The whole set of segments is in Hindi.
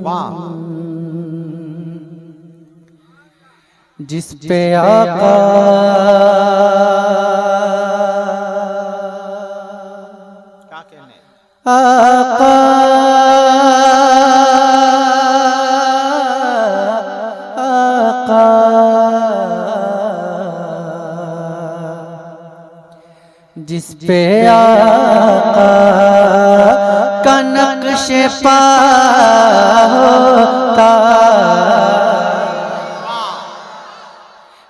वाह। जिस पे आका क्या कहने, आका आका जिस पे आका का नक्श पा होता,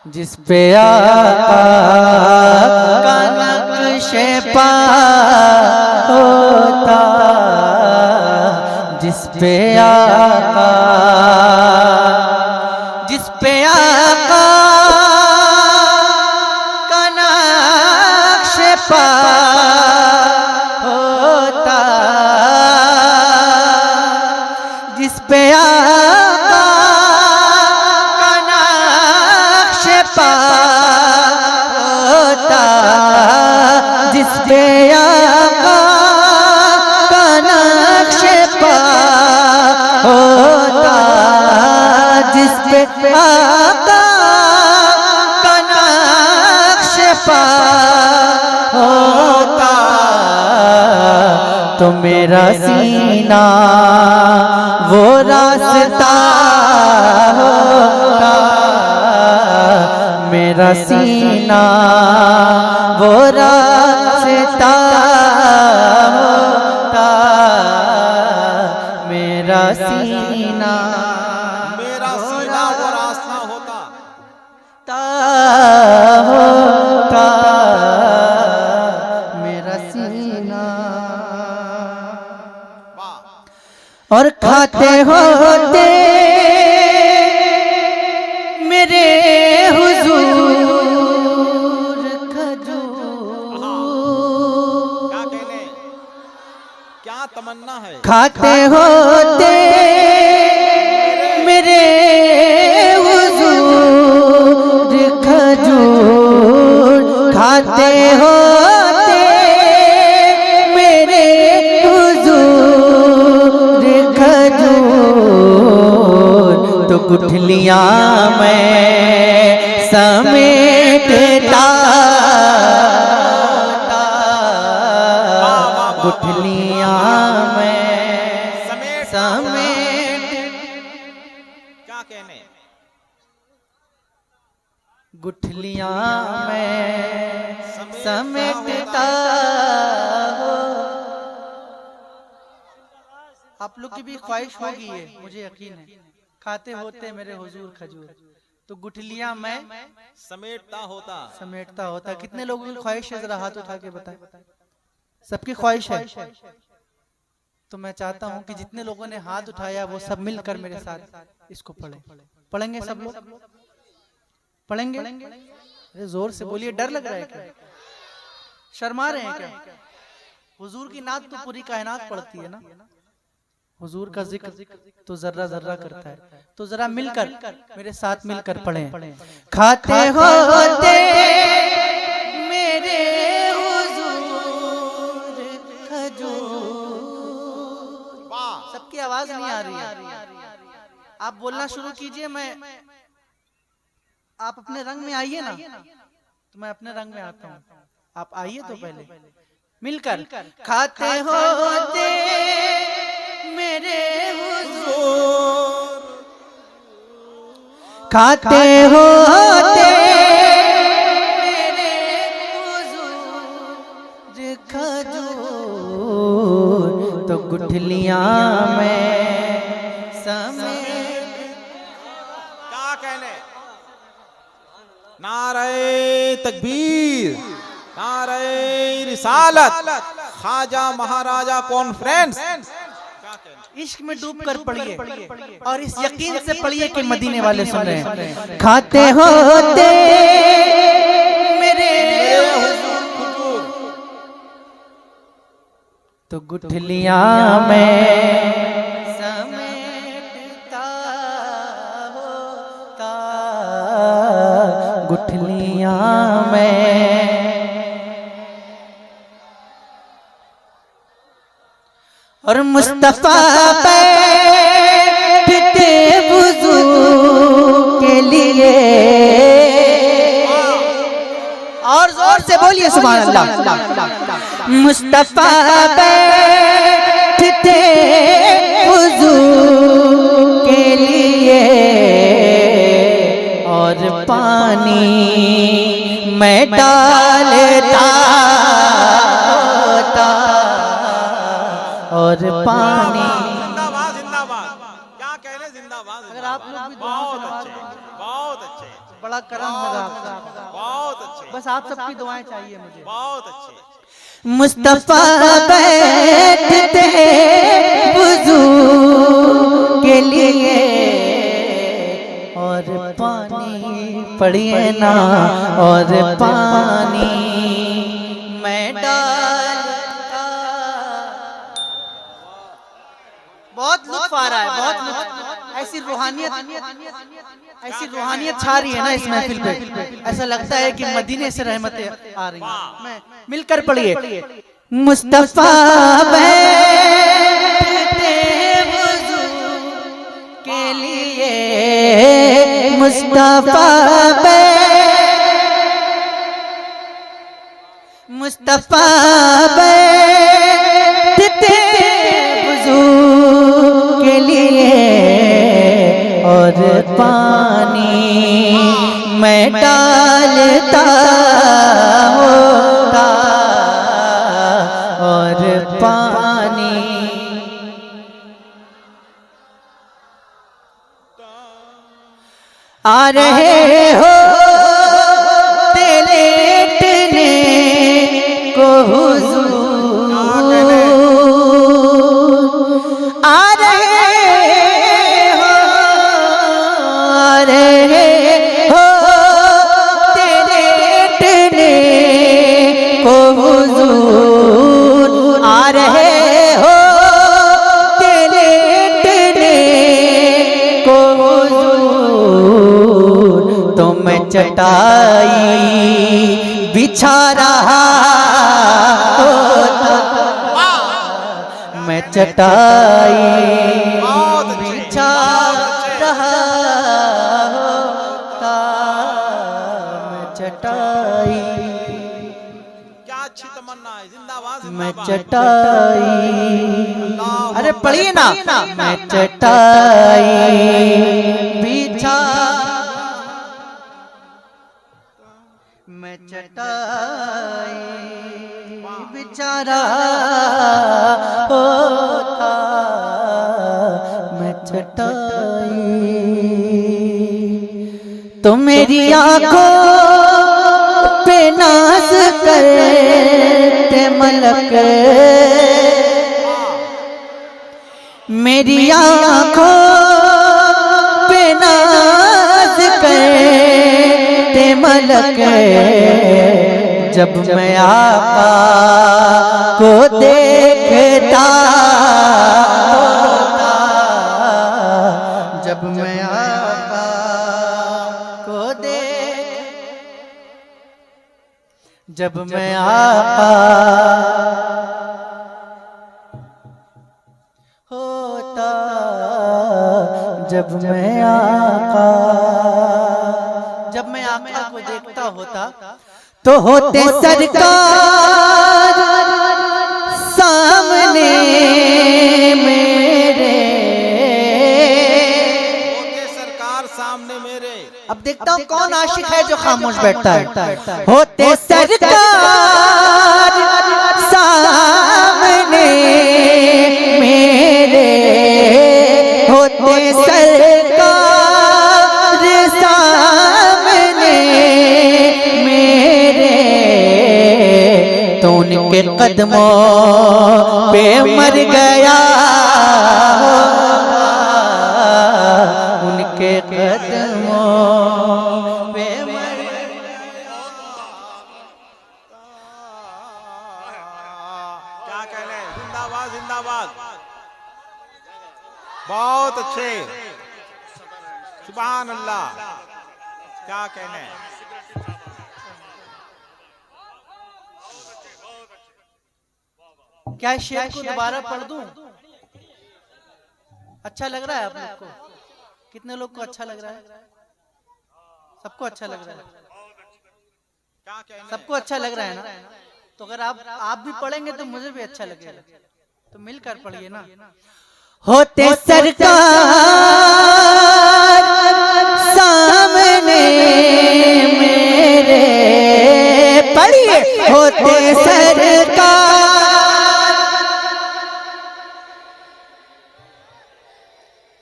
जिस पे आका का नक्श पा होता, जिस पे आका, जिस पे आका का नक्श पा होता, जिस पे आका का नक्श पा होता, जिस पे आका का नक्श पा होता, जिस पे आका का नक्श पा होता, तो मेरा सीना वो रास्ता होता, मेरा सीना वो रास्ता होता, मेरा सीना मेरा सीना वो रास्ता होता। होता, मेरा सीना। वाह। और खाते होते मेरे हुजूर खजूर, क्या कहने, क्या तमन्ना है। खाते होते मेरे हुजूर खजूर, खाते होते मेरे हुजूर खजूर, तो गुठलियां मैं समेटता, गुठलियां मैं समेट, क्या कहने, गुठलियां मैं समेटता हो। आप लोग की भी ख्वाहिश होगी ये, मुझे यकीन है। खाते होते मेरे हुजूर खजूर, तो गुठलियां मैं समेटता होता। समेटता होता। कितने लोगों की ख्वाहिश है, जरा हाथ उठा के बताएं। सबकी ख्वाहिश है। तो मैं चाहता हूं कि जितने लोगों ने हाथ उठाया वो सब मिलकर मेरे साथ इसको पढ़ें। पढ़ेंगे सब लोग? पढ़ेंगे? अरे जोर से बोलिए, डर लग रहा है क्या? शर्मा रहे हैं क्या? हुजूर की नात तो पूरी कायनात पढ़ती है ना, हुजूर का जिक्र तो जर्रा जर्रा करता है। तो जरा मिलकर मेरे साथ मिलकर पढ़ें। खाते होते मेरे हुजूर खजूर। सबकी आवाज नहीं आ रही है, आप बोलना शुरू कीजिए। आप अपने रंग में आइए ना, तो मैं अपने रंग में आता हूँ। आप आइए तो पहले मिलकर। खाते होते मेरे हुजूर, खाते होते मेरे हुजूर खजूर, तो गुठलियां में समेट। क्या कहने, नारे तकबीर, नारे रिसालत, ख्वाजा महाराजा कॉन्फ्रेंस। इश्क में डूब कर पढ़िए और इस यकीन से पढ़िए कि मदीने वाले सुन रहे हैं। खाते होते मेरे हुजूर, तो गुठलियां में समेटता होता, गुठलियां में और मुस्तफा बैठते वुजू के लिए, और जोर से बोलिए सुभान अल्लाह। मुस्तफा बैठते वुजू के लिए, और पानी मैं डालता होता, और पानी। जिंदाबाद जिंदाबाद, क्या कहने जिंदाबाद। अगर आप लोग भी बहुत अच्छे, बहुत अच्छे, बड़ा करम होगा आपका, बहुत अच्छे, बस आप सबकी दुआएं चाहिए मुझे। बहुत अच्छे। मुस्तफा बैठते वुजू के लिए, और पानी पड़िए ना, और पानी मैं डालता। बहुत लुत्फ आ रहा है, बहुत लुत्फ। ऐसी रूहानियत छा रही है ना इस महफिल पे, ऐसा लगता है कि मदीने से रहमतें आ रही हैं। मैं मिलकर पढ़िए। मुस्तफा बैठते वुजू के लिए, मुस्तफा बैठते वुजू के लिए, और पानी मैं डालता होता, और पानी। आ रहे हो लेटने को हुजूर, आ रहे हो लेटने को हुजूर, आ रहे हो लेटने को हुजूर, तो मैं चटाई बिछा रहा होता, मैं चटाई बिछा रहा होता, मैं चटाई। क्या अच्छी तमन्ना है, जिंदाबाद मैं जिंदाबाद। चटाई, अरे पढ़िए ना। मैं चटाई बिछा, मैं चटाई बिछा रहा होता, मैं चटाई। तो मेरी आंखों पे नाज करते मलक, मेरी आंखों पे नाज करते मलक, जब मैं आका को देखता होता, जब मैं आका को जब मैं आका होता, जब मैं आका को देखता होता, तो होते सरकार सामने मेरे, होते सरकार सामने मेरे। अब देखता हूँ कौन आशिक है जो खामोश बैठता है। होते सरकार सामने मेरे, होते सरकार सामने मेरे, तो उनके कदमों पे मर गया, उनके कदमों पे मर गया। क्या कहने, जिंदाबाद जिंदाबाद, बहुत अच्छे, सुभान अल्लाह। क्या कहने, क्या शेर को दोबारा पढ़ दूं? अच्छा लग रहा है आप लोग को? कितने लोग को अच्छा लग रहा है? सबको अच्छा लग रहा है? क्या कहने? सबको अच्छा लग रहा है ना? तो अगर आप भी पढ़ेंगे तो मुझे भी अच्छा लगेगा, तो मिलकर पढ़िए ना। होते सरकार सामने मेरे, पढ़िए। होते सरकार,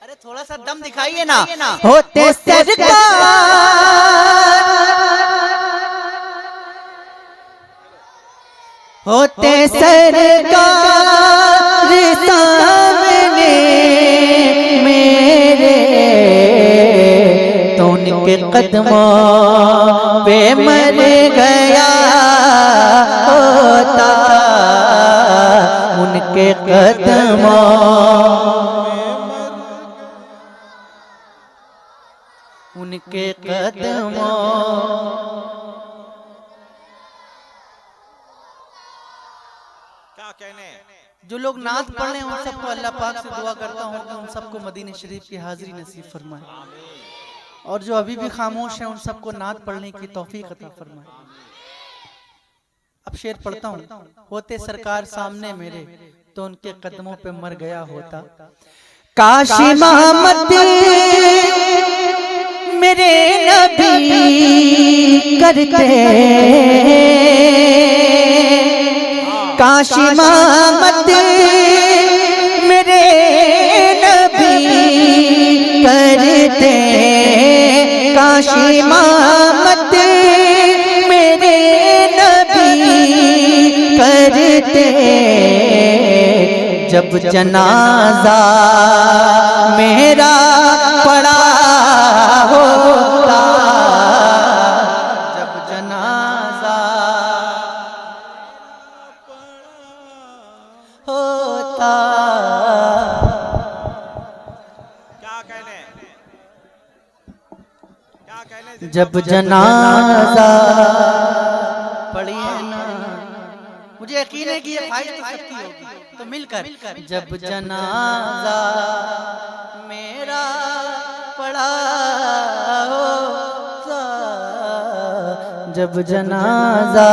अरे थोड़ा सा दम दिखाइए ना। होते सरकार, होते सरकार सामने मेरे, तो उनके कदमों पे मर गया होता, उनके कदमों, उनके कदमों। क्या कहने? जो लोग नात पढ़ रहे हैं उन सबको अल्लाह पाक से दुआ करता हूँ कि उन सबको मदीने शरीफ की हाजिरी नसीब फरमाए, और जो अभी भी खामोश हैं उन सबको नात पढ़ने की तौफीक अता फरमाए। अब शेर पढ़ता हूँ। होते सरकार सामने मेरे, तो उनके कदमों पे मर गया होता, काश इमामत मेरे नबी करते, काश इमामत मेरे नबी करते, काश इमामत मेरे नबी करते, जब जनाजा मेरा पड़ा होता, जब जनाजा होता। क्या कहने? क्या कहने? जब जनाजा पढ़िए ना, मुझे यकीन है कि ये ख्वाहिश तो सबकी होगी, तो मिलकर। जब जनाजा मेरा पड़ा होता, जब जनाजा